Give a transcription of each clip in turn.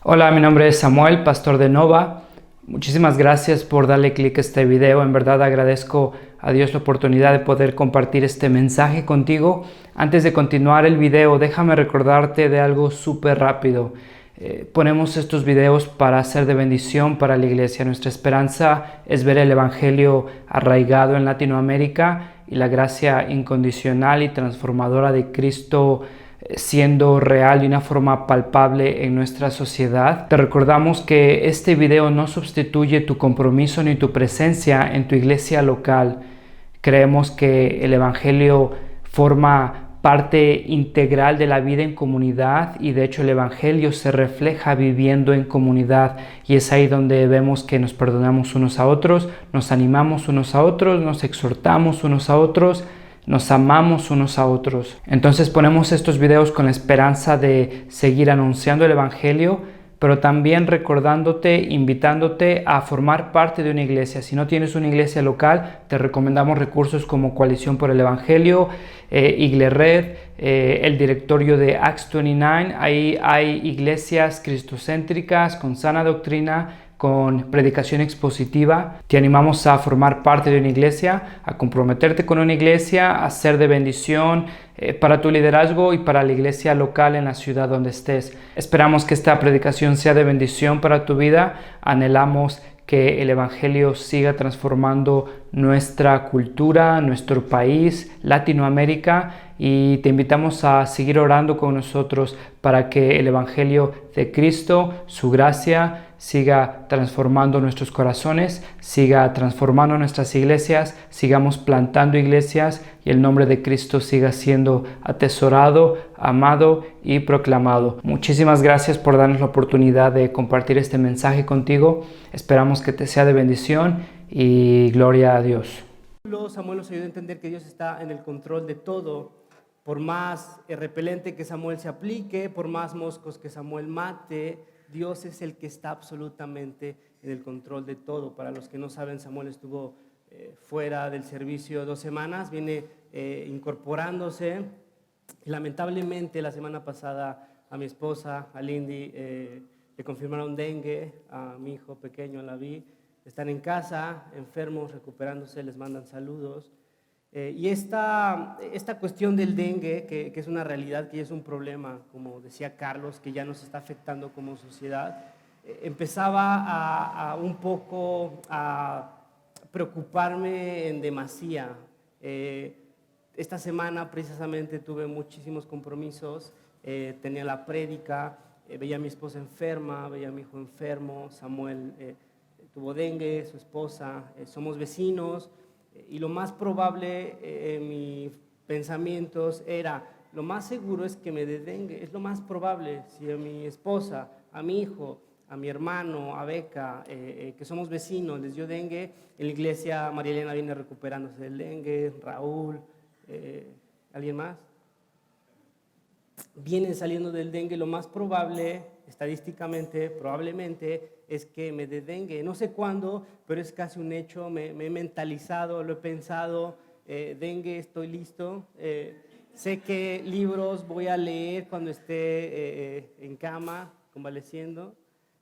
Hola, mi nombre es Samuel, pastor de Nova. Muchísimas gracias por darle clic a este video. En verdad agradezco a Dios la oportunidad de poder compartir este mensaje contigo. Antes de continuar el video, déjame recordarte de algo súper rápido. Ponemos estos videos para ser de bendición para la iglesia. Nuestra esperanza es ver el Evangelio arraigado en Latinoamérica y la gracia incondicional y transformadora de Cristo siendo real de una forma palpable en nuestra sociedad. Te recordamos que este video no sustituye tu compromiso ni tu presencia en tu iglesia local. Creemos que el Evangelio forma parte integral de la vida en comunidad y de hecho el Evangelio se refleja viviendo en comunidad, y es ahí donde vemos que nos perdonamos unos a otros, nos animamos unos a otros, nos exhortamos unos a otros, nos amamos unos a otros. Entonces ponemos estos videos con la esperanza de seguir anunciando el Evangelio, pero también recordándote, invitándote a formar parte de una iglesia. Si no tienes una iglesia local, te recomendamos recursos como Coalición por el Evangelio, Iglered, el directorio de Acts 29. Ahí hay iglesias cristocéntricas con sana doctrina, con predicación expositiva. Te animamos a formar parte de una iglesia, a comprometerte con una iglesia, a ser de bendición para tu liderazgo y para la iglesia local en la ciudad donde estés. Esperamos que esta predicación sea de bendición para tu vida. Anhelamos que el Evangelio siga transformando nuestra cultura, nuestro país, Latinoamérica, y te invitamos a seguir orando con nosotros para que el Evangelio de Cristo, su gracia, siga transformando nuestros corazones, siga transformando nuestras iglesias, sigamos plantando iglesias y el nombre de Cristo siga siendo atesorado, amado y proclamado. Muchísimas gracias por darnos la oportunidad de compartir este mensaje contigo. Esperamos que te sea de bendición y gloria a Dios. Samuel nos ayuda a entender que Dios está en el control de todo. Por más repelente que Samuel se aplique, por más moscos que Samuel mate, Dios es el que está absolutamente en el control de todo. Para los que no saben, Samuel estuvo fuera del servicio 2 semanas, viene incorporándose. Lamentablemente, la semana pasada a mi esposa, a Lindy, le confirmaron dengue. A mi hijo pequeño, a Lavi, están en casa, enfermos, recuperándose, les mandan saludos. Y esta cuestión del dengue, que es una realidad, que es un problema, como decía Carlos, que ya nos está afectando como sociedad, empezaba a un poco a preocuparme en demasía. Esta semana precisamente tuve muchísimos compromisos, tenía la prédica, veía a mi esposa enferma, veía a mi hijo enfermo, Samuel tuvo dengue, su esposa, somos vecinos. Y lo más probable en mis pensamientos era, lo más seguro es que me dé dengue, es lo más probable. Si a mi esposa, a mi hijo, a mi hermano, a Beca, que somos vecinos, les dio dengue, en la iglesia María Elena viene recuperándose del dengue, Raúl, ¿alguien más? Vienen saliendo del dengue, lo más probable, estadísticamente, probablemente, es que me dé dengue. No sé cuándo, pero es casi un hecho, me he mentalizado, lo he pensado, dengue, estoy listo. Sé qué libros voy a leer cuando esté en cama, convaleciendo.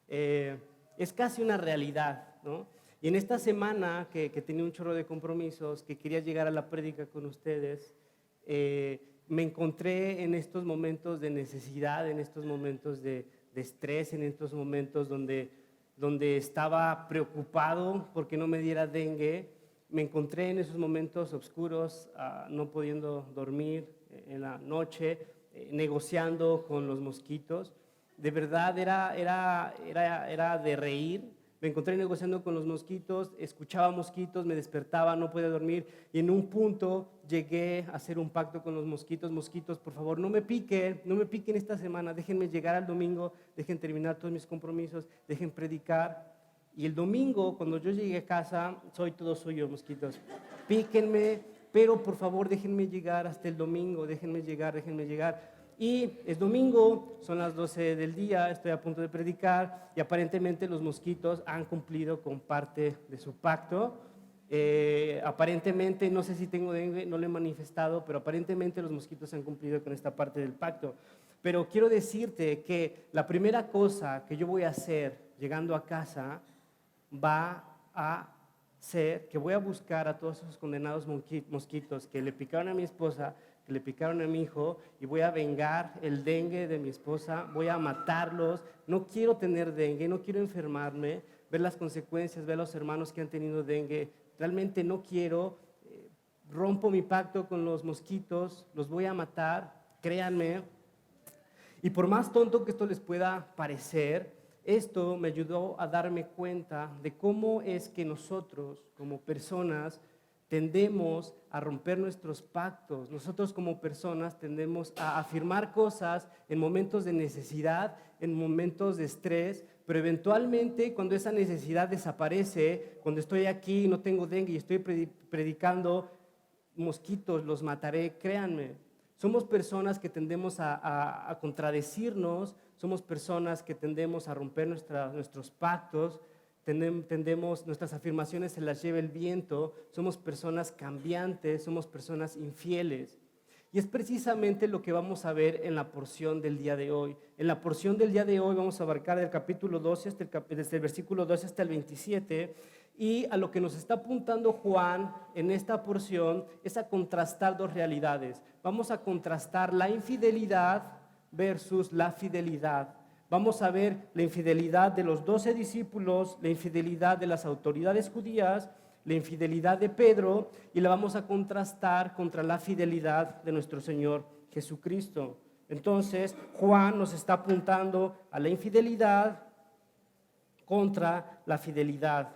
Es casi una realidad, ¿no? Y en esta semana que tenía un chorro de compromisos, que quería llegar a la prédica con ustedes, me encontré en estos momentos de necesidad, en estos momentos de estrés, en estos momentos donde estaba preocupado porque no me diera dengue. Me encontré en esos momentos oscuros, no pudiendo dormir en la noche, negociando con los mosquitos. De verdad era de reír. Me encontré negociando con los mosquitos, escuchaba mosquitos, me despertaba, no podía dormir, y en un punto llegué a hacer un pacto con los mosquitos. Mosquitos, por favor, no me piquen esta semana, déjenme llegar al domingo, dejen terminar todos mis compromisos, dejen predicar. Y el domingo, cuando yo llegué a casa, soy todo suyo, mosquitos, píquenme, pero por favor déjenme llegar hasta el domingo, déjenme llegar. Y es domingo, son las 12 del día, estoy a punto de predicar y aparentemente los mosquitos han cumplido con parte de su pacto. Aparentemente, no sé si tengo dengue, no lo he manifestado, pero aparentemente los mosquitos han cumplido con esta parte del pacto. Pero quiero decirte que la primera cosa que yo voy a hacer llegando a casa va a ser que voy a buscar a todos esos condenados mosquitos que le picaron a mi esposa, que le picaron a mi hijo, y voy a vengar el dengue de mi esposa, voy a matarlos. No quiero tener dengue, no quiero enfermarme, ver las consecuencias, ver a los hermanos que han tenido dengue. Realmente no quiero, rompo mi pacto con los mosquitos, los voy a matar, créanme. Y por más tonto que esto les pueda parecer, esto me ayudó a darme cuenta de cómo es que nosotros como personas tendemos a romper nuestros pactos. Nosotros como personas tendemos a afirmar cosas en momentos de necesidad, en momentos de estrés, pero eventualmente cuando esa necesidad desaparece, cuando estoy aquí y no tengo dengue y estoy predicando, mosquitos los mataré, créanme. Somos personas que tendemos a contradecirnos, somos personas que tendemos a romper nuestros pactos, nuestras afirmaciones se las lleva el viento, somos personas cambiantes, somos personas infieles. Y es precisamente lo que vamos a ver en la porción del día de hoy. En la porción del día de hoy vamos a abarcar del capítulo 12, desde el versículo 12 hasta el 27, y a lo que nos está apuntando Juan en esta porción es a contrastar dos realidades. Vamos a contrastar la infidelidad versus la fidelidad. Vamos a ver la infidelidad de los 12 discípulos, la infidelidad de las autoridades judías, la infidelidad de Pedro, y la vamos a contrastar contra la fidelidad de nuestro Señor Jesucristo. Entonces, Juan nos está apuntando a la infidelidad contra la fidelidad.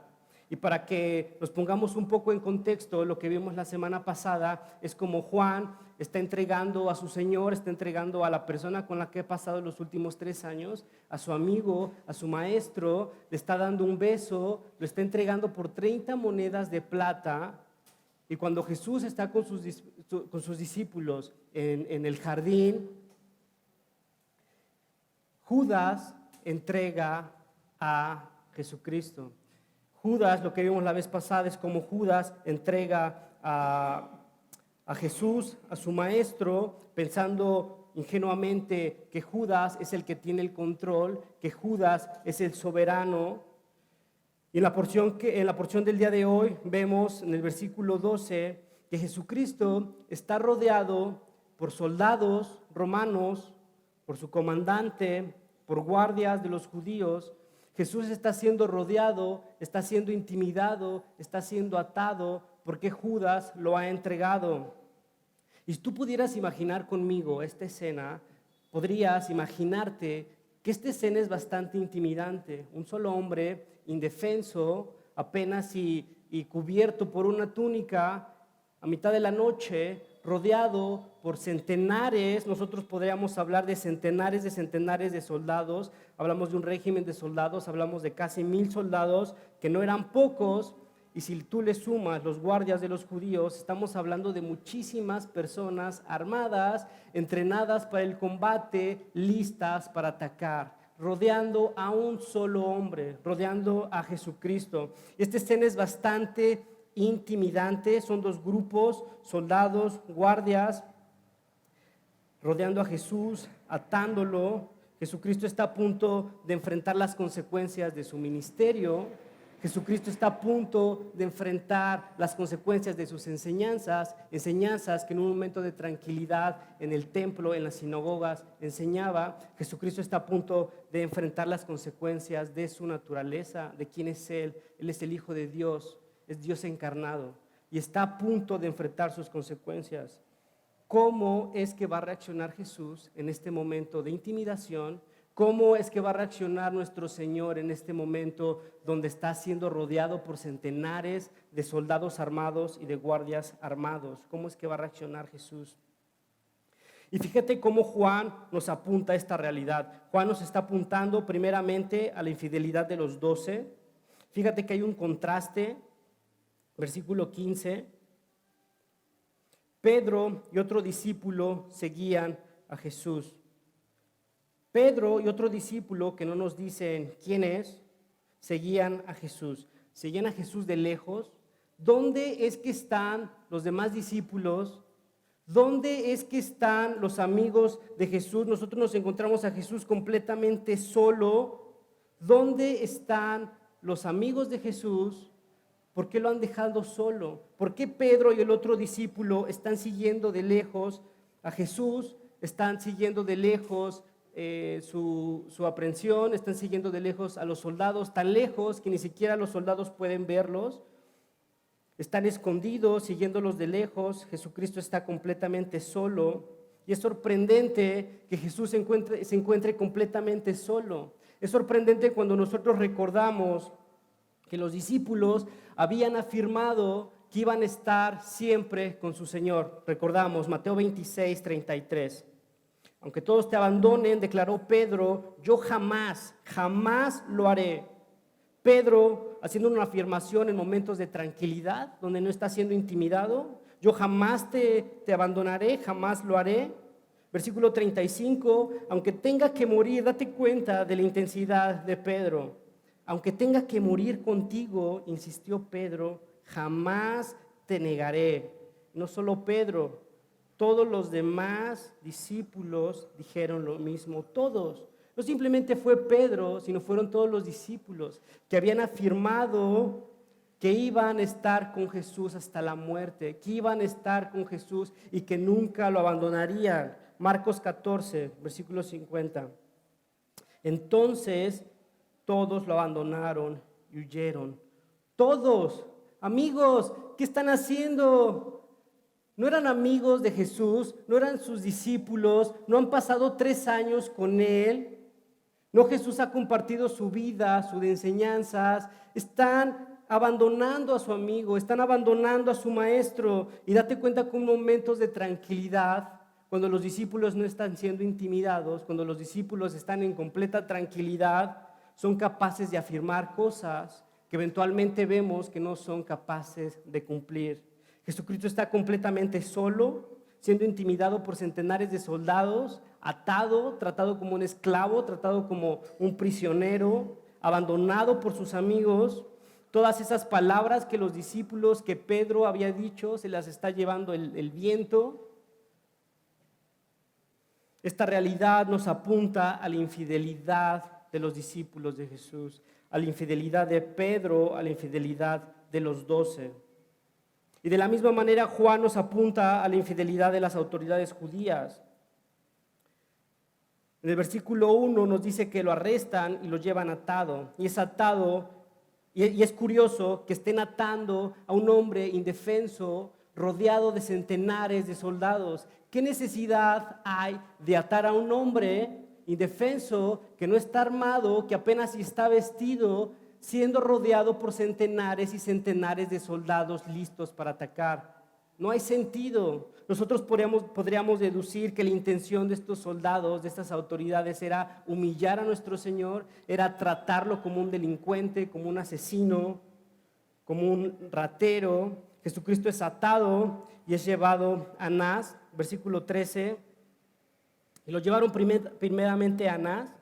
Y para que nos pongamos un poco en contexto, lo que vimos la semana pasada es como Juan está entregando a su Señor, está entregando a la persona con la que ha pasado los últimos 3 años, a su amigo, a su maestro, le está dando un beso, lo está entregando por 30 monedas de plata. Y cuando Jesús está con sus discípulos en el jardín, Judas entrega a Jesucristo. Judas, lo que vimos la vez pasada, es como Judas entrega a Jesús, a su maestro, pensando ingenuamente que Judas es el que tiene el control, que Judas es el soberano. Y en la porción del día de hoy vemos en el versículo 12 que Jesucristo está rodeado por soldados romanos, por su comandante, por guardias de los judíos. Jesús está siendo rodeado, está siendo intimidado, está siendo atado porque Judas lo ha entregado. Y si tú pudieras imaginar conmigo esta escena, podrías imaginarte que esta escena es bastante intimidante. Un solo hombre indefenso, apenas y cubierto por una túnica, a mitad de la noche, rodeado por centenares, nosotros podríamos hablar de centenares de soldados, hablamos de un régimen de soldados, hablamos de casi 1000 soldados, que no eran pocos, y si tú le sumas los guardias de los judíos, estamos hablando de muchísimas personas armadas, entrenadas para el combate, listas para atacar, rodeando a un solo hombre, rodeando a Jesucristo. Esta escena es bastante intimidante, son 2 grupos, soldados, guardias, rodeando a Jesús, atándolo. Jesucristo está a punto de enfrentar las consecuencias de su ministerio. Jesucristo está a punto de enfrentar las consecuencias de sus enseñanzas que en un momento de tranquilidad en el templo, en las sinagogas, enseñaba. Jesucristo está a punto de enfrentar las consecuencias de su naturaleza, de quién es Él. Él es el Hijo de Dios, es Dios encarnado y está a punto de enfrentar sus consecuencias. ¿Cómo es que va a reaccionar Jesús en este momento de intimidación? ¿Cómo es que va a reaccionar nuestro Señor en este momento donde está siendo rodeado por centenares de soldados armados y de guardias armados? ¿Cómo es que va a reaccionar Jesús? Y fíjate cómo Juan nos apunta a esta realidad. Juan nos está apuntando primeramente a la infidelidad de los 12. Fíjate que hay un contraste. Versículo 15. Pedro y otro discípulo seguían a Jesús. Pedro y otro discípulo, que no nos dicen quién es, seguían a Jesús. Seguían a Jesús de lejos. ¿Dónde es que están los demás discípulos? ¿Dónde es que están los amigos de Jesús? Nosotros nos encontramos a Jesús completamente solo. ¿Dónde están los amigos de Jesús? ¿Por qué lo han dejado solo? ¿Por qué Pedro y el otro discípulo están siguiendo de lejos a Jesús? Están siguiendo de lejos su aprehensión, están siguiendo de lejos a los soldados, tan lejos que ni siquiera los soldados pueden verlos. Están escondidos, siguiéndolos de lejos. Jesucristo está completamente solo. Y es sorprendente que Jesús se encuentre completamente solo. Es sorprendente cuando nosotros recordamos que los discípulos habían afirmado que iban a estar siempre con su Señor. Recordamos Mateo 26, 33. Aunque todos te abandonen, declaró Pedro, yo jamás lo haré. Pedro haciendo una afirmación en momentos de tranquilidad, donde no está siendo intimidado. Yo jamás te abandonaré, jamás lo haré. Versículo 35, aunque tenga que morir, date cuenta de la intensidad de Pedro. Aunque tenga que morir contigo, insistió Pedro, jamás te negaré. No solo Pedro, todos los demás discípulos dijeron lo mismo, todos. No simplemente fue Pedro, sino fueron todos los discípulos que habían afirmado que iban a estar con Jesús hasta la muerte, que iban a estar con Jesús y que nunca lo abandonarían. Marcos 14, versículo 50. Entonces todos lo abandonaron y huyeron. Todos, amigos, ¿qué están haciendo? No eran amigos de Jesús, no eran sus discípulos, no han pasado 3 años con Él. No, Jesús ha compartido su vida, sus enseñanzas. Están abandonando a su amigo, están abandonando a su maestro. Y date cuenta que en momentos de tranquilidad, cuando los discípulos no están siendo intimidados, cuando los discípulos están en completa tranquilidad, son capaces de afirmar cosas que eventualmente vemos que no son capaces de cumplir. Jesucristo está completamente solo, siendo intimidado por centenares de soldados, atado, tratado como un esclavo, tratado como un prisionero, abandonado por sus amigos. Todas esas palabras que los discípulos, que Pedro había dicho, se las está llevando el viento. Esta realidad nos apunta a la infidelidad de los discípulos de Jesús, a la infidelidad de Pedro, a la infidelidad de los 12. Y de la misma manera Juan nos apunta a la infidelidad de las autoridades judías. En el versículo 1 nos dice que lo arrestan y lo llevan atado. Y es atado, y es curioso que estén atando a un hombre indefenso, rodeado de centenares de soldados. ¿Qué necesidad hay de atar a un hombre indefenso que no está armado, que apenas está vestido, siendo rodeado por centenares y centenares de soldados listos para atacar? No hay sentido. Nosotros podríamos deducir que la intención de estos soldados, de estas autoridades, era humillar a nuestro Señor, era tratarlo como un delincuente, como un asesino, como un ratero. Jesucristo es atado y es llevado a Anás, versículo 13, y lo llevaron primeramente a Anás,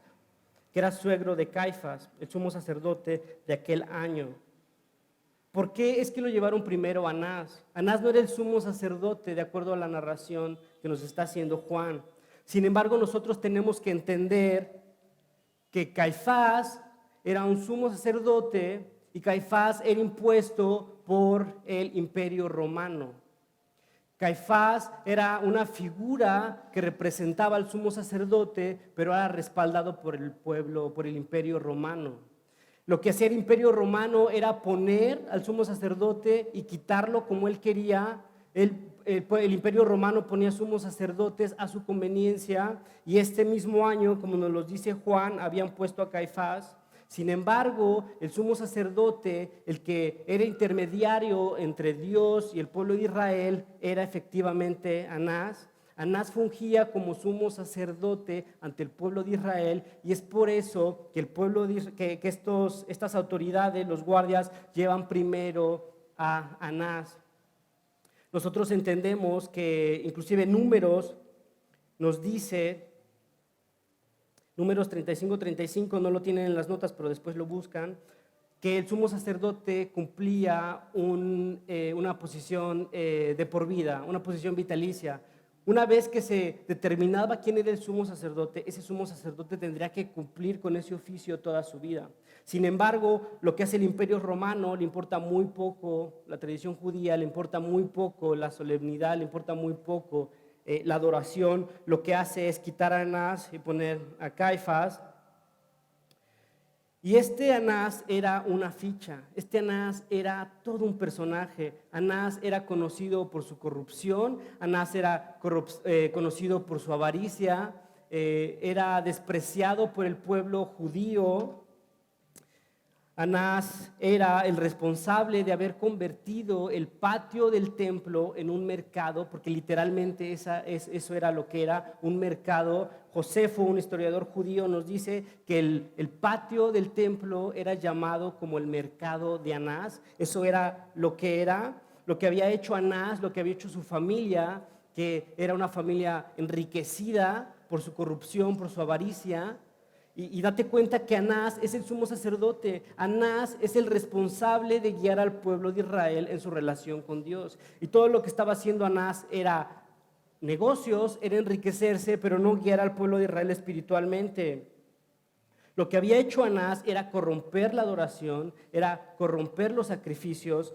que era suegro de Caifás, el sumo sacerdote de aquel año. ¿Por qué es que lo llevaron primero a Anás? Anás no era el sumo sacerdote, de acuerdo a la narración que nos está haciendo Juan. Sin embargo, nosotros tenemos que entender que Caifás era un sumo sacerdote y Caifás era impuesto por el Imperio Romano. Caifás era una figura que representaba al sumo sacerdote, pero era respaldado por el pueblo, por el Imperio Romano. Lo que hacía el Imperio Romano era poner al sumo sacerdote y quitarlo como él quería. El Imperio Romano ponía sumos sacerdotes a su conveniencia, y este mismo año, como nos lo dice Juan, habían puesto a Caifás. Sin embargo, el sumo sacerdote, el que era intermediario entre Dios y el pueblo de Israel, era efectivamente Anás. Anás fungía como sumo sacerdote ante el pueblo de Israel, y es por eso que estas autoridades, los guardias, llevan primero a Anás. Nosotros entendemos que inclusive Números nos dice, Números 35, no lo tienen en las notas, pero después lo buscan, que el sumo sacerdote cumplía una posición de por vida, una posición vitalicia. Una vez que se determinaba quién era el sumo sacerdote, ese sumo sacerdote tendría que cumplir con ese oficio toda su vida. Sin embargo, lo que hace el Imperio Romano le importa muy poco, la tradición judía le importa muy poco, la solemnidad le importa muy poco, la adoración. Lo que hace es quitar a Anás y poner a Caifás. Y este Anás era una ficha, este Anás era todo un personaje. Anás era conocido por su corrupción, Anás era conocido por su avaricia, era despreciado por el pueblo judío. Anás era el responsable de haber convertido el patio del templo en un mercado, porque literalmente eso era lo que era, un mercado. Josefo, un historiador judío, nos dice que el patio del templo era llamado como el mercado de Anás. Eso era, lo que había hecho Anás, lo que había hecho su familia, que era una familia enriquecida por su corrupción, por su avaricia. Y date cuenta que Anás es el sumo sacerdote. Anás es el responsable de guiar al pueblo de Israel en su relación con Dios. Y todo lo que estaba haciendo Anás era negocios, era enriquecerse, pero no guiar al pueblo de Israel espiritualmente. Lo que había hecho Anás era corromper la adoración, era corromper los sacrificios.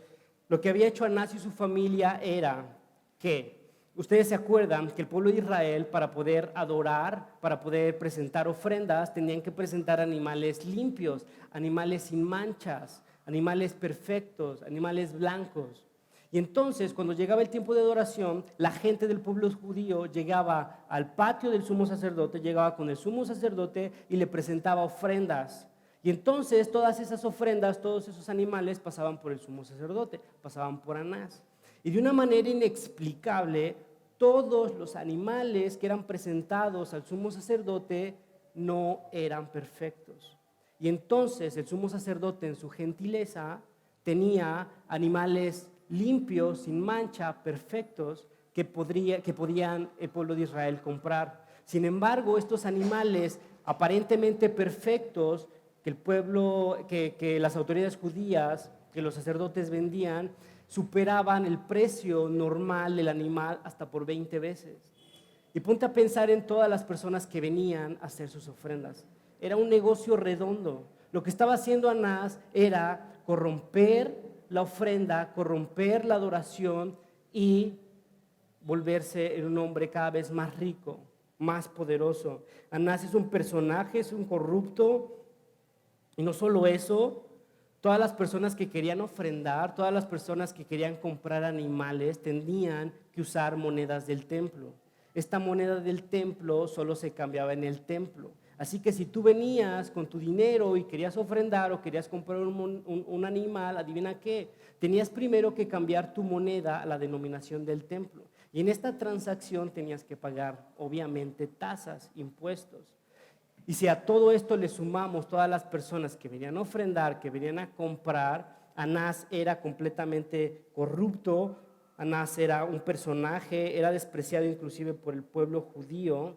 Lo que había hecho Anás y su familia era que ustedes se acuerdan que el pueblo de Israel, para poder adorar, para poder presentar ofrendas, tenían que presentar animales limpios, animales sin manchas, animales perfectos, animales blancos. Y entonces, cuando llegaba el tiempo de adoración, la gente del pueblo judío llegaba al patio del sumo sacerdote, llegaba con el sumo sacerdote y le presentaba ofrendas. Y entonces todas esas ofrendas, todos esos animales pasaban por el sumo sacerdote, pasaban por Anás. Y de una manera inexplicable, todos los animales que eran presentados al sumo sacerdote no eran perfectos. Y entonces el sumo sacerdote, en su gentileza, tenía animales limpios, sin mancha, perfectos, que podían el pueblo de Israel comprar. Sin embargo, estos animales aparentemente perfectos que el pueblo, que las autoridades judías, que los sacerdotes vendían, superaban el precio normal del animal hasta por 20 veces. Y ponte a pensar en todas las personas que venían a hacer sus ofrendas. Era un negocio redondo. Lo que estaba haciendo Anás era corromper la ofrenda, corromper la adoración y volverse en un hombre cada vez más rico, más poderoso. Anás es un personaje, es un corrupto. Y no solo eso, todas las personas que querían ofrendar, todas las personas que querían comprar animales, tenían que usar monedas del templo. Esta moneda del templo solo se cambiaba en el templo. Así que si tú venías con tu dinero y querías ofrendar o querías comprar un animal, adivina qué, tenías primero que cambiar tu moneda a la denominación del templo. Y en esta transacción tenías que pagar, obviamente, tasas, impuestos. Y si a todo esto le sumamos todas las personas que venían a ofrendar, que venían a comprar, Anás era completamente corrupto, Anás era un personaje, era despreciado inclusive por el pueblo judío.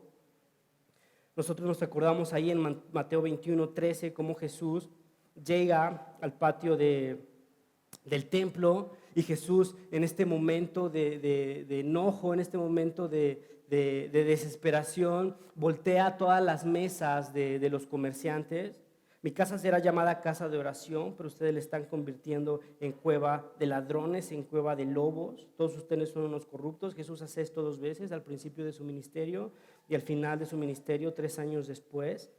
Nosotros nos acordamos ahí en Mateo 21:13 cómo Jesús llega al patio del templo y Jesús en este momento de enojo, en este momento de desesperación, voltea todas las mesas de los comerciantes. Mi casa será llamada casa de oración, pero ustedes le están convirtiendo en cueva de ladrones, en cueva de lobos. Todos ustedes son unos corruptos. Jesús hace esto 2 veces, al principio de su ministerio y al final de su ministerio, 3 años después.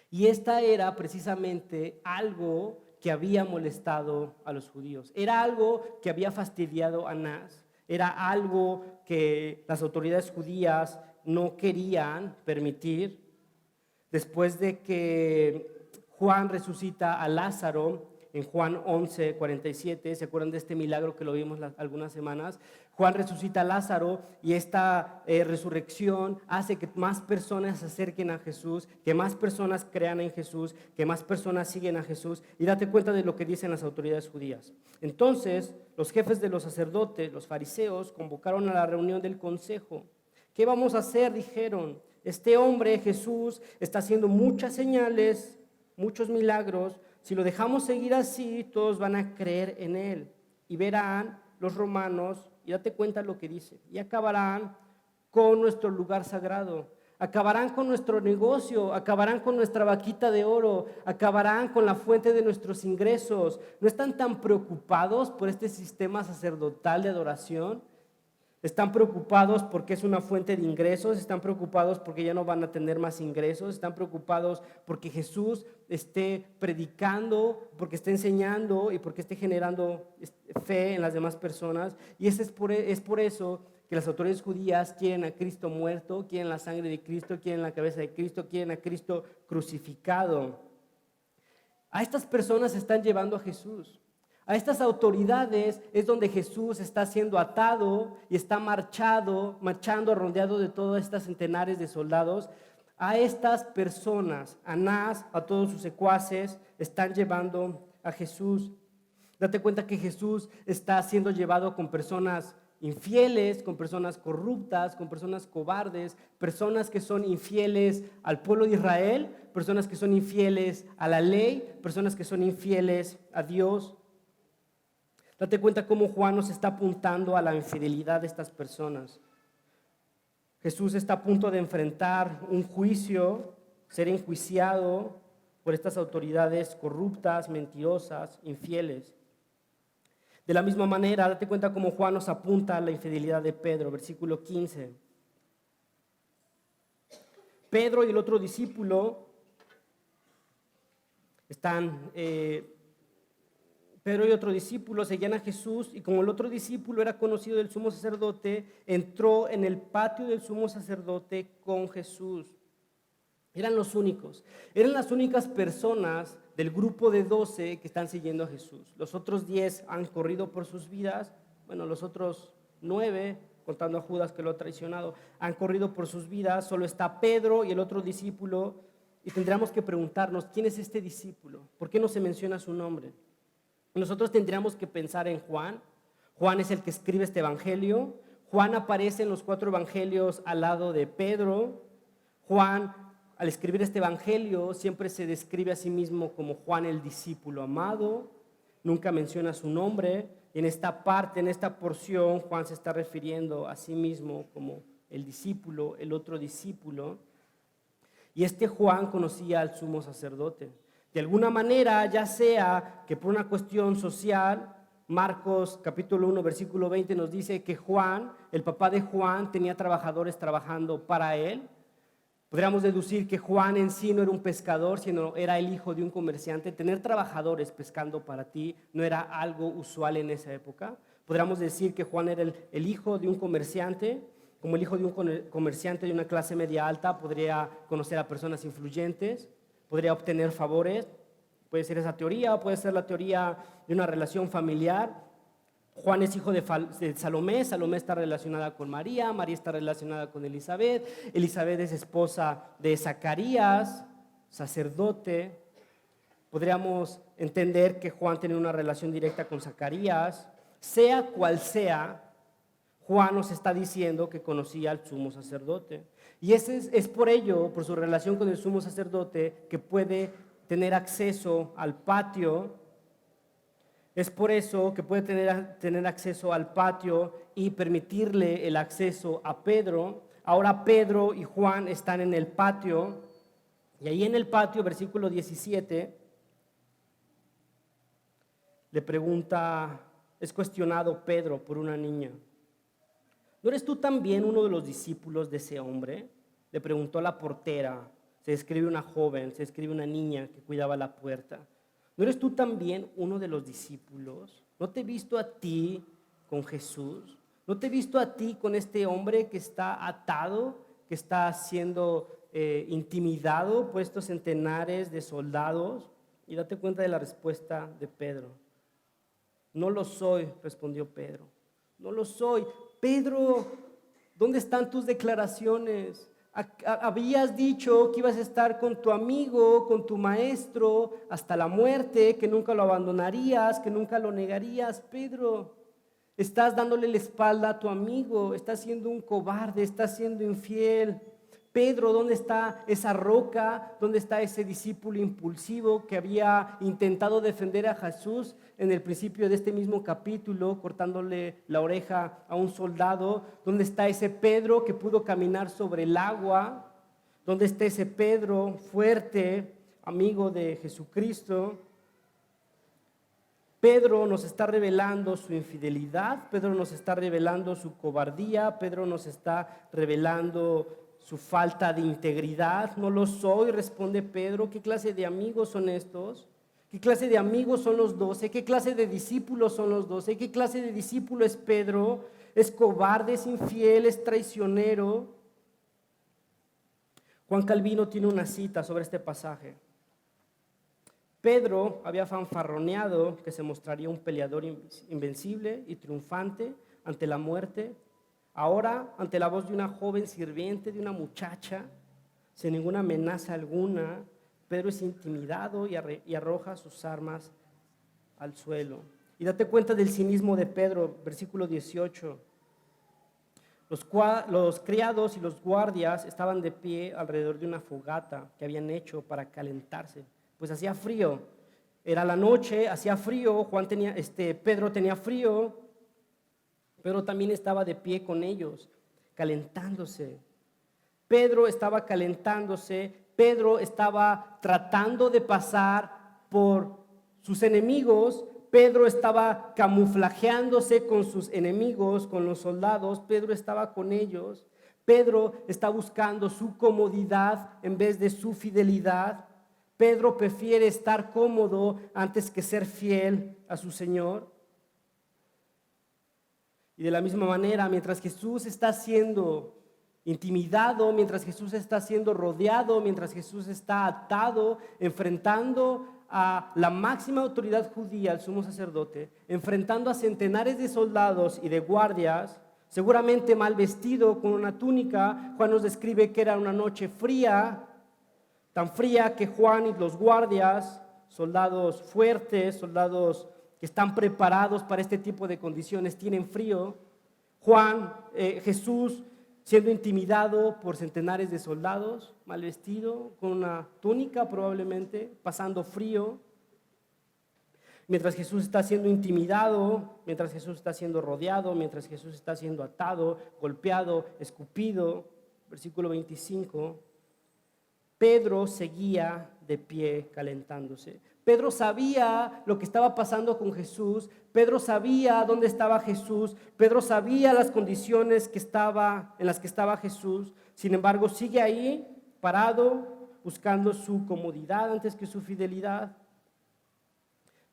Y esta era precisamente algo que había molestado a los judíos. Era algo que había fastidiado a Anás. Era algo que las autoridades judías no querían permitir. Después de que Juan resucita a Lázaro, en Juan 11:47, ¿se acuerdan de este milagro que lo vimos algunas semanas? Juan resucita a Lázaro y esta resurrección hace que más personas se acerquen a Jesús, que más personas crean en Jesús, que más personas siguen a Jesús. Y date cuenta de lo que dicen las autoridades judías. Entonces, los jefes de los sacerdotes, los fariseos, convocaron a la reunión del consejo. ¿Qué vamos a hacer?, dijeron. Este hombre, Jesús, está haciendo muchas señales, muchos milagros. Si lo dejamos seguir así, todos van a creer en él. Y verán los romanos, y date cuenta lo que dice, y acabarán con nuestro lugar sagrado, acabarán con nuestro negocio, acabarán con nuestra vaquita de oro, acabarán con la fuente de nuestros ingresos. ¿No están tan preocupados por este sistema sacerdotal de adoración? Están preocupados porque es una fuente de ingresos, están preocupados porque ya no van a tener más ingresos, están preocupados porque Jesús esté predicando, porque esté enseñando y porque esté generando fe en las demás personas. Y es por eso que las autoridades judías quieren a Cristo muerto, quieren la sangre de Cristo, quieren la cabeza de Cristo, quieren a Cristo crucificado. A estas personas se están llevando a Jesús. A estas autoridades es donde Jesús está siendo atado y está marchando rodeado de todas estas centenares de soldados. A estas personas, a Anás, a todos sus secuaces, están llevando a Jesús. Date cuenta que Jesús está siendo llevado con personas infieles, con personas corruptas, con personas cobardes, personas que son infieles al pueblo de Israel, personas que son infieles a la ley, personas que son infieles a Dios. Date cuenta cómo Juan nos está apuntando a la infidelidad de estas personas. Jesús está a punto de enfrentar un juicio, ser enjuiciado por estas autoridades corruptas, mentirosas, infieles. De la misma manera, date cuenta cómo Juan nos apunta a la infidelidad de Pedro, versículo 15. Pedro y el otro discípulo Pedro y otro discípulo seguían a Jesús, y como el otro discípulo era conocido del sumo sacerdote, entró en el patio del sumo sacerdote con Jesús. Eran los únicos, eran las únicas personas del grupo de 12 que están siguiendo a Jesús. Los otros 10 han corrido por sus vidas, los otros 9, contando a Judas que lo ha traicionado, han corrido por sus vidas. Solo está Pedro y el otro discípulo, y tendríamos que preguntarnos, ¿quién es este discípulo? ¿Por qué no se menciona su nombre? Nosotros tendríamos que pensar en Juan. Juan es el que escribe este evangelio. Juan aparece en los 4 evangelios al lado de Pedro. Juan, al escribir este evangelio, siempre se describe a sí mismo como Juan el discípulo amado. Nunca menciona su nombre. Y en esta parte, en esta porción, Juan se está refiriendo a sí mismo como el discípulo, el otro discípulo. Y este Juan conocía al sumo sacerdote. De alguna manera, ya sea que por una cuestión social, Marcos capítulo 1, versículo 20 nos dice que Juan, el papá de Juan, tenía trabajadores trabajando para él. Podríamos deducir que Juan en sí no era un pescador, sino era el hijo de un comerciante. Tener trabajadores pescando para ti no era algo usual en esa época. Podríamos decir que Juan era el hijo de un comerciante. Como el hijo de un comerciante de una clase media alta, podría conocer a personas influyentes, podría obtener favores. Puede ser esa teoría, o puede ser la teoría de una relación familiar. Juan es hijo de Salomé. Salomé está relacionada con María. María está relacionada con Elizabeth. Elizabeth es esposa de Zacarías, sacerdote. Podríamos entender que Juan tiene una relación directa con Zacarías. Sea cual sea, Juan nos está diciendo que conocía al sumo sacerdote. Y es por ello, por su relación con el sumo sacerdote, que puede tener acceso al patio. Es por eso que puede tener acceso al patio y permitirle el acceso a Pedro. Ahora Pedro y Juan están en el patio, y ahí en el patio, versículo 17, es cuestionado Pedro por una niña. ¿No eres tú también uno de los discípulos de ese hombre? Le preguntó la portera. Se describe una joven, se describe una niña que cuidaba la puerta. ¿No eres tú también uno de los discípulos? ¿No te he visto a ti con Jesús? ¿No te he visto a ti con este hombre que está atado, que está siendo intimidado por estos centenares de soldados? Y date cuenta de la respuesta de Pedro. No lo soy, respondió Pedro. No lo soy. Pedro, ¿dónde están tus declaraciones? Habías dicho que ibas a estar con tu amigo, con tu maestro, hasta la muerte, que nunca lo abandonarías, que nunca lo negarías. Pedro, estás dándole la espalda a tu amigo, estás siendo un cobarde, estás siendo infiel. Pedro, ¿dónde está esa roca? ¿Dónde está ese discípulo impulsivo que había intentado defender a Jesús en el principio de este mismo capítulo, cortándole la oreja a un soldado? ¿Dónde está ese Pedro que pudo caminar sobre el agua? ¿Dónde está ese Pedro fuerte, amigo de Jesucristo? Pedro nos está revelando su infidelidad, Pedro nos está revelando su cobardía, Pedro nos está revelando su falta de integridad. No lo soy, responde Pedro. ¿Qué clase de amigos son estos? ¿Qué clase de amigos son los 12? ¿Qué clase de discípulos son los 12? ¿Qué clase de discípulo es Pedro? ¿Es cobarde, es infiel, es traicionero? Juan Calvino tiene una cita sobre este pasaje. Pedro había fanfarroneado que se mostraría un peleador invencible y triunfante ante la muerte. Ahora, ante la voz de una joven sirviente, de una muchacha, sin ninguna amenaza alguna, Pedro es intimidado y arroja sus armas al suelo. Y date cuenta del cinismo de Pedro, versículo 18. Los criados y los guardias estaban de pie alrededor de una fogata que habían hecho para calentarse. Pues hacía frío, era la noche, hacía frío, Pedro tenía frío, pero también estaba de pie con ellos, calentándose. Pedro estaba calentándose, Pedro estaba tratando de pasar por sus enemigos, Pedro estaba camuflajeándose con sus enemigos, con los soldados, Pedro estaba con ellos, Pedro está buscando su comodidad en vez de su fidelidad. Pedro prefiere estar cómodo antes que ser fiel a su Señor. Y de la misma manera, mientras Jesús está siendo intimidado, mientras Jesús está siendo rodeado, mientras Jesús está atado, enfrentando a la máxima autoridad judía, el sumo sacerdote, enfrentando a centenares de soldados y de guardias, seguramente mal vestido, con una túnica. Juan nos describe que era una noche fría, tan fría que Juan y los guardias, soldados fuertes, soldados que están preparados para este tipo de condiciones, tienen frío. Jesús siendo intimidado por centenares de soldados, mal vestido, con una túnica probablemente, pasando frío. Mientras Jesús está siendo intimidado, mientras Jesús está siendo rodeado, mientras Jesús está siendo atado, golpeado, escupido, versículo 25, Pedro seguía de pie calentándose. Pedro sabía lo que estaba pasando con Jesús, Pedro sabía dónde estaba Jesús, Pedro sabía las condiciones en las que estaba Jesús. Sin embargo, sigue ahí, parado, buscando su comodidad antes que su fidelidad.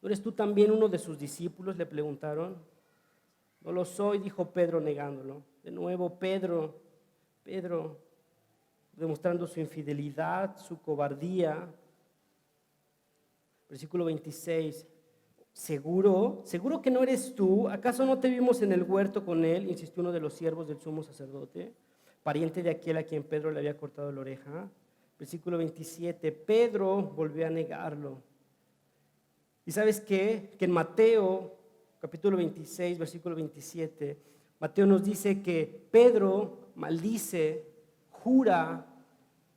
¿No eres tú también uno de sus discípulos?, le preguntaron. No lo soy, dijo Pedro negándolo. De nuevo, Pedro, demostrando su infidelidad, su cobardía. Versículo 26, ¿Seguro que no eres tú? ¿Acaso no te vimos en el huerto con él?, insistió uno de los siervos del sumo sacerdote, pariente de aquel a quien Pedro le había cortado la oreja. Versículo 27, Pedro volvió a negarlo. ¿Y sabes qué? Que en Mateo, capítulo 26, versículo 27, Mateo nos dice que Pedro maldice, jura: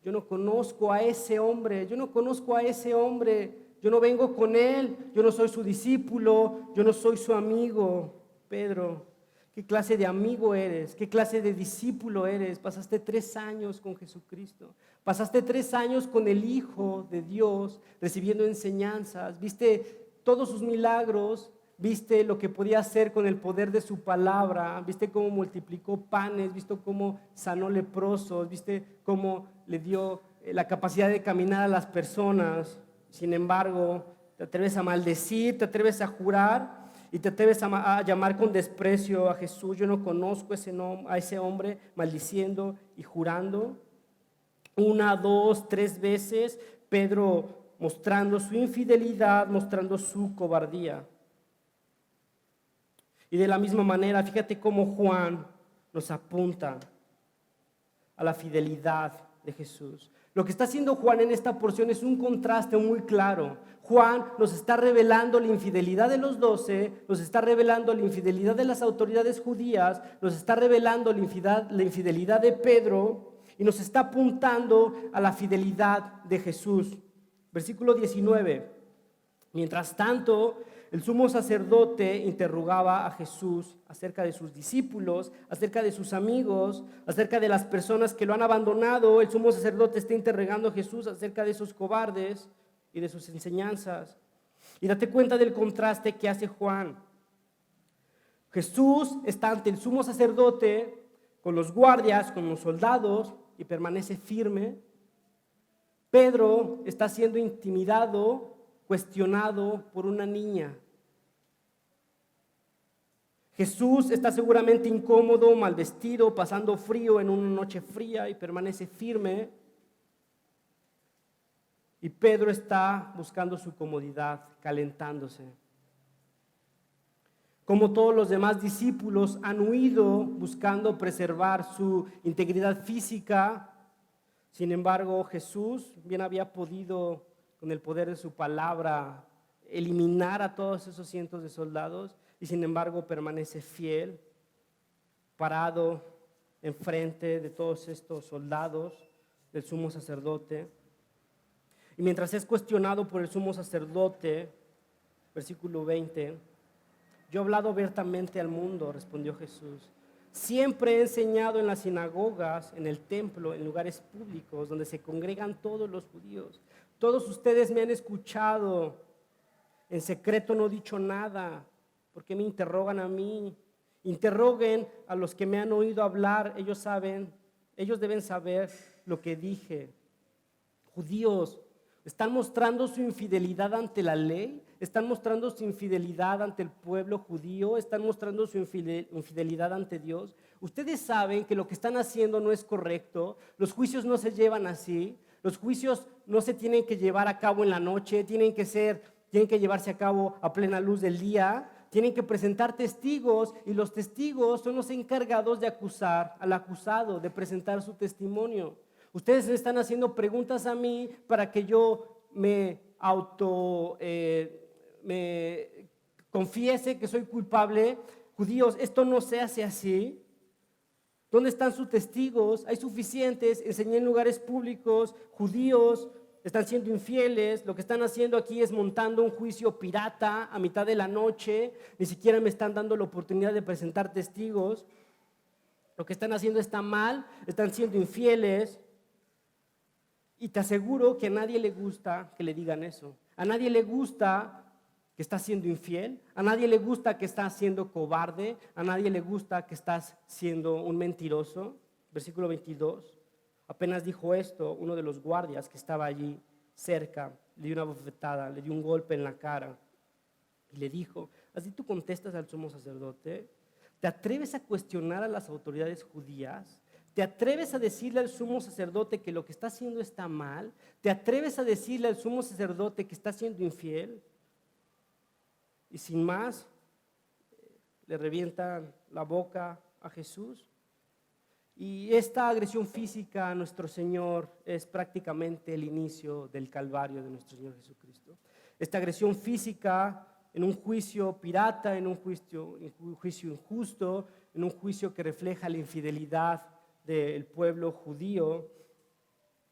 yo no conozco a ese hombre, yo no conozco a ese hombre, yo no vengo con él, yo no soy su discípulo, yo no soy su amigo. Pedro, ¿qué clase de amigo eres? ¿Qué clase de discípulo eres? Pasaste 3 años con Jesucristo, pasaste 3 años con el Hijo de Dios, recibiendo enseñanzas, viste todos sus milagros, viste lo que podía hacer con el poder de su palabra, viste cómo multiplicó panes, viste cómo sanó leprosos, viste cómo le dio la capacidad de caminar a las personas. Sin embargo, te atreves a maldecir, te atreves a jurar y te atreves a llamar con desprecio a Jesús. Yo no conozco a ese hombre, maldiciendo y jurando. 1, 2, 3 veces Pedro mostrando su infidelidad, mostrando su cobardía. Y de la misma manera, fíjate cómo Juan nos apunta a la fidelidad de Jesús. Lo que está haciendo Juan en esta porción es un contraste muy claro. Juan nos está revelando la infidelidad de los 12, nos está revelando la infidelidad de las autoridades judías, nos está revelando la infidelidad de Pedro, y nos está apuntando a la fidelidad de Jesús. Versículo 19. Mientras tanto, el sumo sacerdote interrogaba a Jesús acerca de sus discípulos, acerca de sus amigos, acerca de las personas que lo han abandonado. El sumo sacerdote está interrogando a Jesús acerca de esos cobardes y de sus enseñanzas. Y date cuenta del contraste que hace Juan. Jesús está ante el sumo sacerdote, con los guardias, con los soldados, y permanece firme. Pedro está siendo intimidado, cuestionado por una niña. Jesús está seguramente incómodo, mal vestido, pasando frío en una noche fría y permanece firme. Y Pedro está buscando su comodidad, calentándose. Como todos los demás discípulos han huido buscando preservar su integridad física, sin embargo Jesús bien había podido, con el poder de su palabra, eliminar a todos esos cientos de soldados, y sin embargo permanece fiel, parado enfrente de todos estos soldados del sumo sacerdote. Y mientras es cuestionado por el sumo sacerdote, versículo 20, yo he hablado abiertamente al mundo, respondió Jesús. Siempre he enseñado en las sinagogas, en el templo, en lugares públicos donde se congregan todos los judíos. Todos ustedes me han escuchado. En secreto no he dicho nada. ¿Por qué me interrogan a mí? Interroguen a los que me han oído hablar. Ellos deben saber lo que dije. Judíos, ¿están mostrando su infidelidad ante la ley? ¿Están mostrando su infidelidad ante el pueblo judío? ¿Están mostrando su infidelidad ante Dios? Ustedes saben que lo que están haciendo no es correcto. Los juicios no se llevan así. Los juicios no se tienen que llevar a cabo en la noche. Tienen que llevarse a cabo a plena luz del día. Tienen que presentar testigos, y los testigos son los encargados de acusar al acusado, de presentar su testimonio. Ustedes me están haciendo preguntas a mí para que yo me confiese que soy culpable. Judíos, esto no se hace así. ¿Dónde están sus testigos? Hay suficientes. Enseñé en lugares públicos. Judíos están siendo infieles. Lo que están haciendo aquí es montando un juicio pirata a mitad de la noche. Ni siquiera me están dando la oportunidad de presentar testigos. Lo que están haciendo está mal. Están siendo infieles. Y te aseguro que a nadie le gusta que le digan eso. A nadie le gusta que estás siendo infiel. A nadie le gusta que estás siendo cobarde. A nadie le gusta que estás siendo un mentiroso. Versículo 22. Apenas dijo esto, uno de los guardias que estaba allí cerca le dio una bofetada, le dio un golpe en la cara y le dijo: ¿así tú contestas al sumo sacerdote? ¿Te atreves a cuestionar a las autoridades judías? ¿Te atreves a decirle al sumo sacerdote que lo que está haciendo está mal? ¿Te atreves a decirle al sumo sacerdote que está siendo infiel? Y sin más, le revientan la boca a Jesús. Y esta agresión física a nuestro Señor es prácticamente el inicio del calvario de nuestro Señor Jesucristo. Esta agresión física en un juicio pirata, en un juicio injusto, en un juicio que refleja la infidelidad del pueblo judío,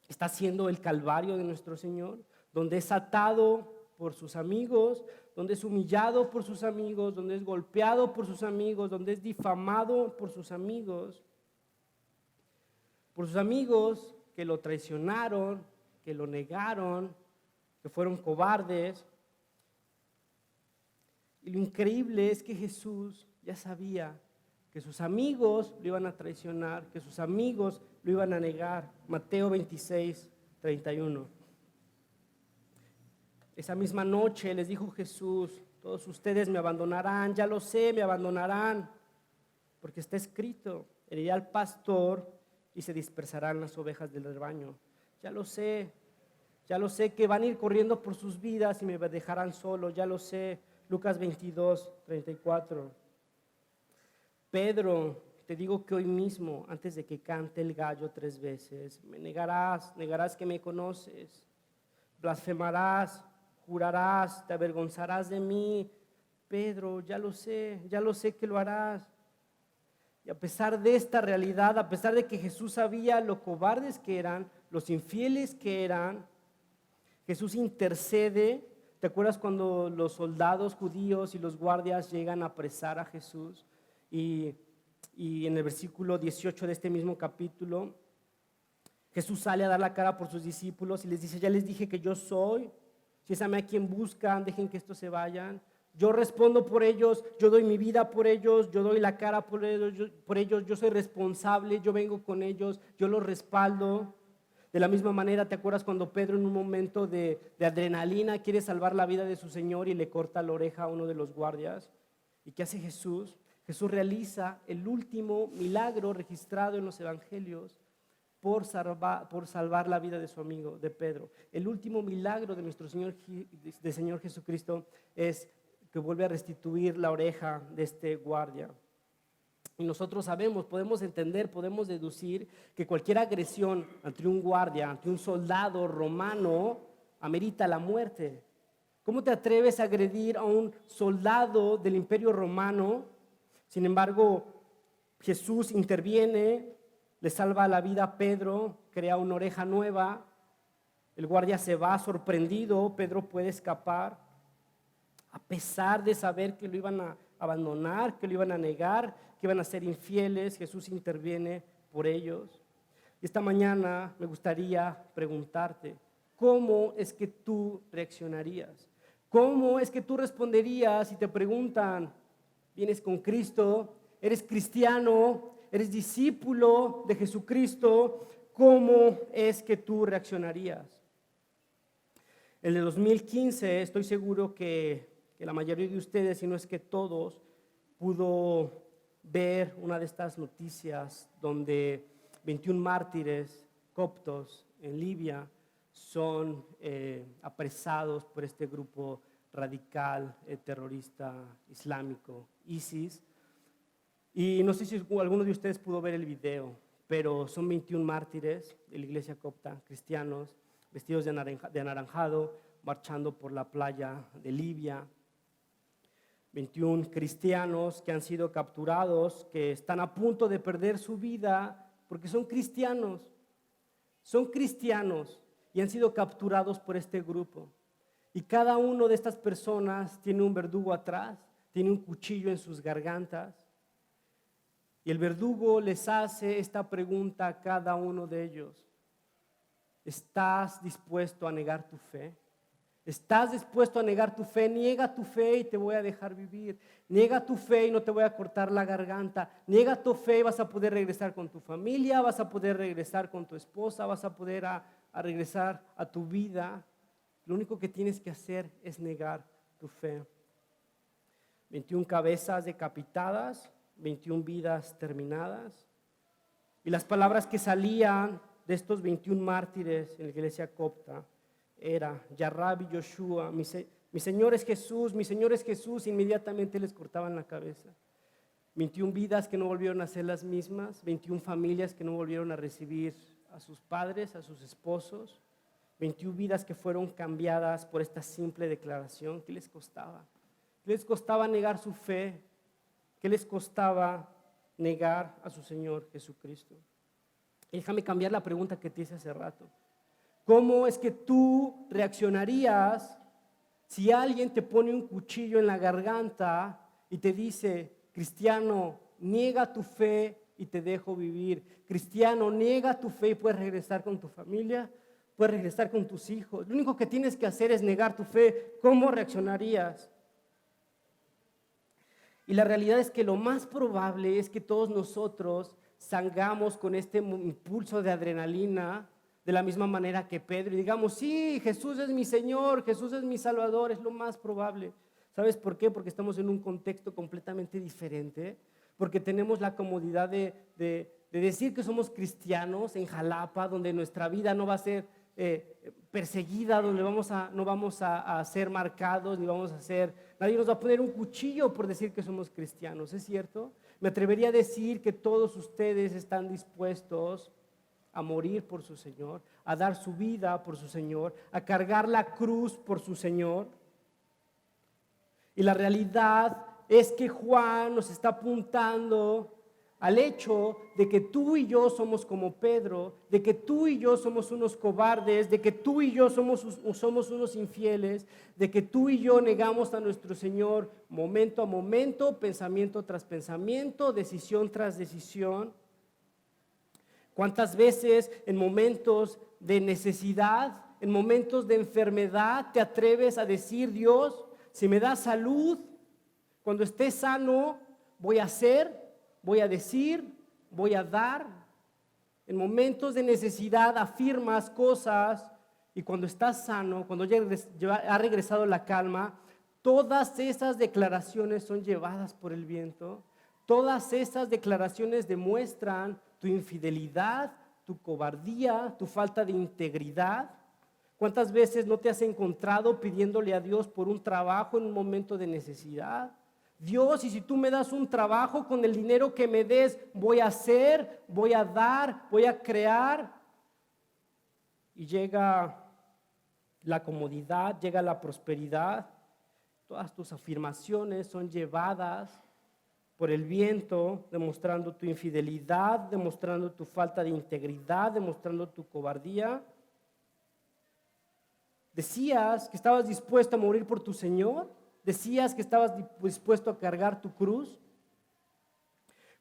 está siendo el calvario de nuestro Señor, donde es atado por sus amigos, donde es humillado por sus amigos, donde es golpeado por sus amigos, donde es difamado por sus amigos que lo traicionaron, que lo negaron, que fueron cobardes. Y lo increíble es que Jesús ya sabía que sus amigos lo iban a traicionar, que sus amigos lo iban a negar. Mateo 26, 31. Esa misma noche les dijo Jesús: todos ustedes me abandonarán, ya lo sé, me abandonarán, porque está escrito: heriré al pastor y se dispersarán las ovejas del rebaño. Ya lo sé que van a ir corriendo por sus vidas y me dejarán solo, ya lo sé. Lucas 22, 34. Pedro, te digo que hoy mismo, antes de que cante el gallo 3 veces, me negarás que me conoces, blasfemarás, jurarás, te avergonzarás de mí. Pedro, ya lo sé que lo harás. Y a pesar de esta realidad, a pesar de que Jesús sabía lo cobardes que eran, los infieles que eran, Jesús intercede. ¿Te acuerdas cuando los soldados judíos y los guardias llegan a apresar a Jesús? Y en el versículo 18 de este mismo capítulo, Jesús sale a dar la cara por sus discípulos y les dice: ya les dije que yo soy, si es a mí a quien buscan, dejen que estos se vayan. Yo respondo por ellos, yo doy mi vida por ellos, yo doy la cara por ellos, yo soy responsable, yo vengo con ellos, yo los respaldo. De la misma manera, ¿te acuerdas cuando Pedro en un momento de adrenalina quiere salvar la vida de su Señor y le corta la oreja a uno de los guardias? ¿Y qué hace Jesús? Jesús realiza el último milagro registrado en los evangelios por salvar la vida de su amigo, de Pedro. El último milagro de nuestro Señor Jesucristo es que vuelve a restituir la oreja de este guardia. Y nosotros sabemos, podemos entender, podemos deducir que cualquier agresión ante un guardia, ante un soldado romano, amerita la muerte. ¿Cómo te atreves a agredir a un soldado del Imperio Romano? Sin embargo, Jesús interviene, le salva la vida a Pedro, crea una oreja nueva, el guardia se va sorprendido, Pedro puede escapar, a pesar de saber que lo iban a abandonar, que lo iban a negar, que iban a ser infieles. Jesús interviene por ellos. Y esta mañana me gustaría preguntarte, ¿cómo es que tú reaccionarías? ¿Cómo es que tú responderías si te preguntan: vienes con Cristo, eres cristiano, eres discípulo de Jesucristo? ¿Cómo es que tú reaccionarías? En el 2015 estoy seguro que la mayoría de ustedes, si no es que todos, pudo ver una de estas noticias donde 21 mártires coptos en Libia son apresados por este grupo radical terrorista islámico, ISIS. Y no sé si alguno de ustedes pudo ver el video, pero son 21 mártires de la iglesia copta, cristianos, vestidos de anaranjado, marchando por la playa de Libia. 21 cristianos que han sido capturados, que están a punto de perder su vida porque son cristianos y han sido capturados por este grupo. Y cada uno de estas personas tiene un verdugo atrás, tiene un cuchillo en sus gargantas. Y el verdugo les hace esta pregunta a cada uno de ellos: ¿estás dispuesto a negar tu fe? ¿Estás dispuesto a negar tu fe? Niega tu fe y te voy a dejar vivir. Niega tu fe y no te voy a cortar la garganta. Niega tu fe y vas a poder regresar con tu familia, vas a poder regresar con tu esposa, vas a poder a regresar a tu vida. Lo único que tienes que hacer es negar tu fe. 21 cabezas decapitadas, 21 vidas terminadas. Y las palabras que salían de estos 21 mártires en la iglesia copta era: Ya Rabbi Yoshua, mi Señor es Jesús, mi Señor es Jesús. Inmediatamente les cortaban la cabeza. 21 vidas que no volvieron a ser las mismas, 21 familias que no volvieron a recibir a sus padres, a sus esposos, 21 vidas que fueron cambiadas por esta simple declaración. ¿Qué les costaba? ¿Qué les costaba negar su fe? ¿Qué les costaba negar a su Señor Jesucristo? Y déjame cambiar la pregunta que te hice hace rato. ¿Cómo es que tú reaccionarías si alguien te pone un cuchillo en la garganta y te dice: cristiano, niega tu fe y te dejo vivir? Cristiano, niega tu fe y puedes regresar con tu familia, puedes regresar con tus hijos. Lo único que tienes que hacer es negar tu fe. ¿Cómo reaccionarías? Y la realidad es que lo más probable es que todos nosotros salgamos con este impulso de adrenalina de la misma manera que Pedro y digamos: sí, Jesús es mi Señor, Jesús es mi Salvador. Es lo más probable. ¿Sabes por qué? Porque estamos en un contexto completamente diferente, porque tenemos la comodidad de decir que somos cristianos en Jalapa, donde nuestra vida no va a ser perseguida, donde no vamos a ser marcados, nadie nos va a poner un cuchillo por decir que somos cristianos. ¿Es cierto? Me atrevería a decir que todos ustedes están dispuestos a morir por su Señor, a dar su vida por su Señor, a cargar la cruz por su Señor. Y la realidad es que Juan nos está apuntando al hecho de que tú y yo somos como Pedro, de que tú y yo somos unos cobardes, de que tú y yo somos unos infieles, de que tú y yo negamos a nuestro Señor momento a momento, pensamiento tras pensamiento, decisión tras decisión. ¿Cuántas veces en momentos de necesidad, en momentos de enfermedad, te atreves a decir: Dios, si me das salud, cuando esté sano, voy a hacer, voy a decir, voy a dar? En momentos de necesidad afirmas cosas, y cuando estás sano, cuando ha regresado la calma, todas esas declaraciones son llevadas por el viento. Todas esas declaraciones demuestran tu infidelidad, tu cobardía, tu falta de integridad. ¿Cuántas veces no te has encontrado pidiéndole a Dios por un trabajo en un momento de necesidad? Dios, y si tú me das un trabajo, con el dinero que me des, voy a hacer, voy a dar, voy a crear. Y llega la comodidad, llega la prosperidad. Todas tus afirmaciones son llevadas por el viento, demostrando tu infidelidad, demostrando tu falta de integridad, demostrando tu cobardía. Decías que estabas dispuesto a morir por tu Señor. Decías que estabas dispuesto a cargar tu cruz.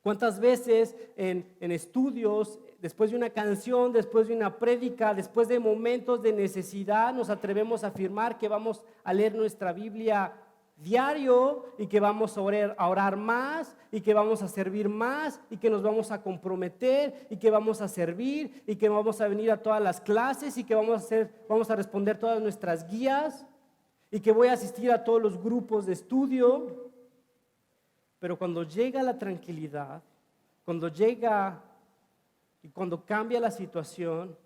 ¿Cuántas veces en estudios, después de una canción, después de una prédica, después de momentos de necesidad, nos atrevemos a afirmar que vamos a leer nuestra Biblia diario y que vamos a orar más y que vamos a servir más y que nos vamos a comprometer y que vamos a servir y que vamos a venir a todas las clases y que vamos a responder todas nuestras guías y que voy a asistir a todos los grupos de estudio? Pero cuando llega la tranquilidad, cuando llega y cuando cambia la situación,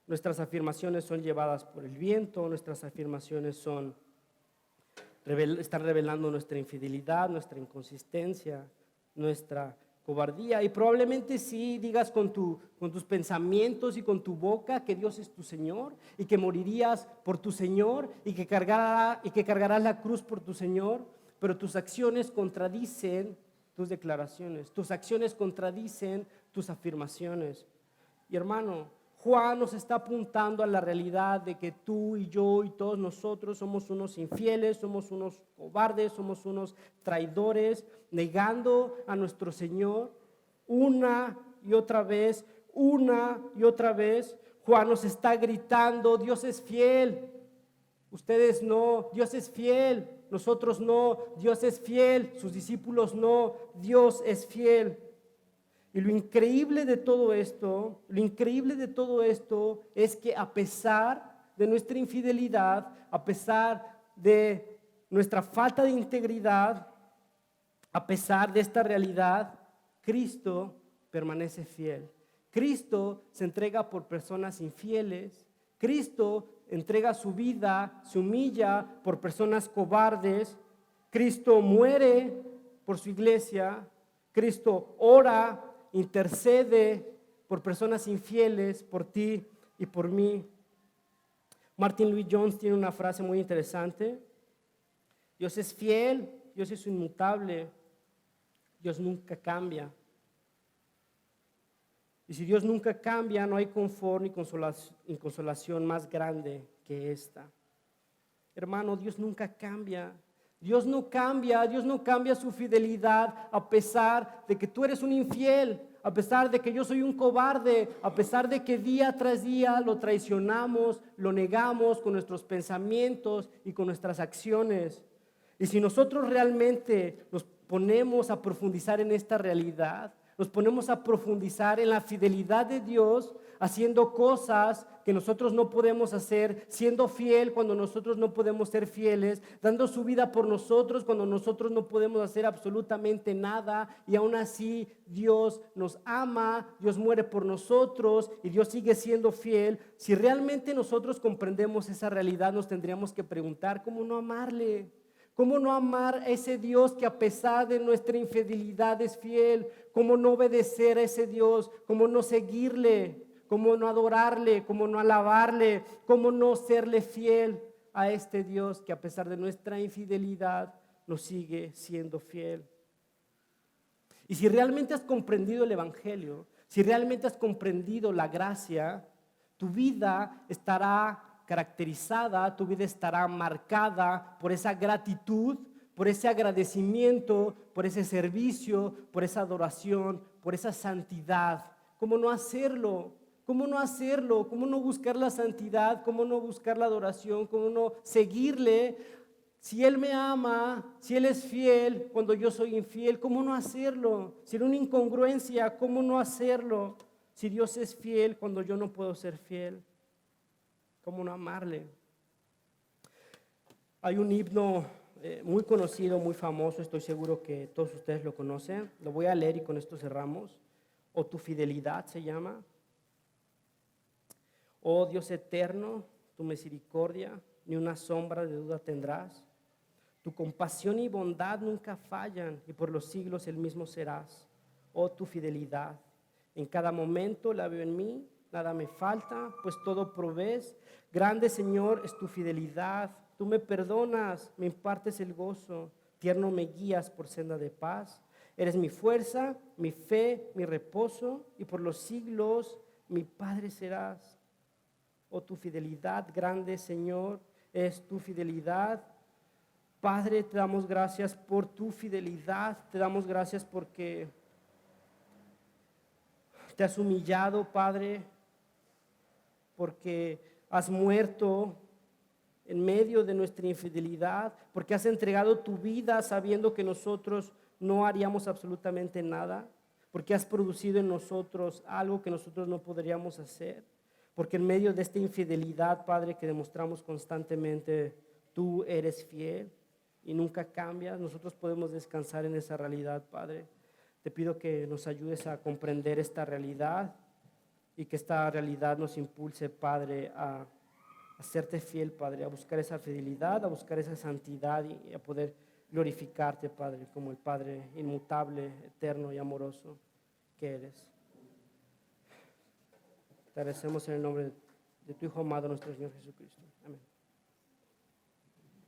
nuestras afirmaciones son llevadas por el viento, nuestras afirmaciones están revelando nuestra infidelidad, nuestra inconsistencia, nuestra cobardía. Y probablemente sí digas con tus pensamientos y con tu boca que Dios es tu Señor y que morirías por tu Señor y que cargarás la cruz por tu Señor, pero tus acciones contradicen tus declaraciones, tus acciones contradicen tus afirmaciones. Y hermano, Juan nos está apuntando a la realidad de que tú y yo y todos nosotros somos unos infieles, somos unos cobardes, somos unos traidores, negando a nuestro Señor una y otra vez, una y otra vez. Juan nos está gritando: Dios es fiel, ustedes no, Dios es fiel, nosotros no, Dios es fiel, sus discípulos no, Dios es fiel. Y lo increíble de todo esto es que a pesar de nuestra infidelidad, a pesar de nuestra falta de integridad, a pesar de esta realidad, Cristo permanece fiel. Cristo se entrega por personas infieles. Cristo entrega su vida, se humilla por personas cobardes. Cristo muere por su iglesia. Cristo ora, intercede por personas infieles, por ti y por mí. Martin Lloyd-Jones tiene una frase muy interesante: Dios es fiel, Dios es inmutable, Dios nunca cambia. Y si Dios nunca cambia, no hay confort ni consolación más grande que esta. Hermano, Dios nunca cambia. Dios no cambia su fidelidad a pesar de que tú eres un infiel, a pesar de que yo soy un cobarde, a pesar de que día tras día lo traicionamos, lo negamos con nuestros pensamientos y con nuestras acciones. Y si nosotros realmente nos ponemos a profundizar en esta realidad, nos ponemos a profundizar en la fidelidad de Dios, haciendo cosas que nosotros no podemos hacer, siendo fiel cuando nosotros no podemos ser fieles, dando su vida por nosotros cuando nosotros no podemos hacer absolutamente nada, y aún así Dios nos ama, Dios muere por nosotros y Dios sigue siendo fiel. Si realmente nosotros comprendemos esa realidad, nos tendríamos que preguntar: ¿cómo no amarle? ¿Cómo no amar a ese Dios que a pesar de nuestra infidelidad es fiel? ¿Cómo no obedecer a ese Dios? ¿Cómo no seguirle? ¿Cómo no adorarle? ¿Cómo no alabarle? ¿Cómo no serle fiel a este Dios que a pesar de nuestra infidelidad nos sigue siendo fiel? Y si realmente has comprendido el Evangelio, si realmente has comprendido la gracia, tu vida estará caracterizada, tu vida estará marcada por esa gratitud, por ese agradecimiento, por ese servicio, por esa adoración, por esa santidad. ¿Cómo no hacerlo? ¿Cómo no hacerlo? ¿Cómo no buscar la santidad? ¿Cómo no buscar la adoración? ¿Cómo no seguirle? Si Él me ama, si Él es fiel cuando yo soy infiel, ¿cómo no hacerlo? Si era una incongruencia, ¿cómo no hacerlo? Si Dios es fiel cuando yo no puedo ser fiel, ¿cómo no amarle? Hay un himno muy conocido, muy famoso, estoy seguro que todos ustedes lo conocen. Lo voy a leer y con esto cerramos. O tu fidelidad se llama. Oh Dios eterno, tu misericordia, ni una sombra de duda tendrás. Tu compasión y bondad nunca fallan y por los siglos el mismo serás. Oh tu fidelidad, en cada momento la veo en mí, nada me falta, pues todo provees. Grande Señor es tu fidelidad, tú me perdonas, me impartes el gozo, tierno me guías por senda de paz. Eres mi fuerza, mi fe, mi reposo y por los siglos mi Padre serás. Oh tu fidelidad, grande Señor, es tu fidelidad. Padre, te damos gracias por tu fidelidad, te damos gracias porque te has humillado, Padre, porque has muerto en medio de nuestra infidelidad, porque has entregado tu vida sabiendo que nosotros no haríamos absolutamente nada, porque has producido en nosotros algo que nosotros no podríamos hacer, porque en medio de esta infidelidad, Padre, que demostramos constantemente, tú eres fiel y nunca cambias. Nosotros podemos descansar en esa realidad, Padre. Te pido que nos ayudes a comprender esta realidad y que esta realidad nos impulse, Padre, a serte fiel, Padre, a buscar esa fidelidad, a buscar esa santidad y a poder glorificarte, Padre, como el Padre inmutable, eterno y amoroso que eres. Te agradecemos en el nombre de tu Hijo amado, nuestro Señor Jesucristo. Amén.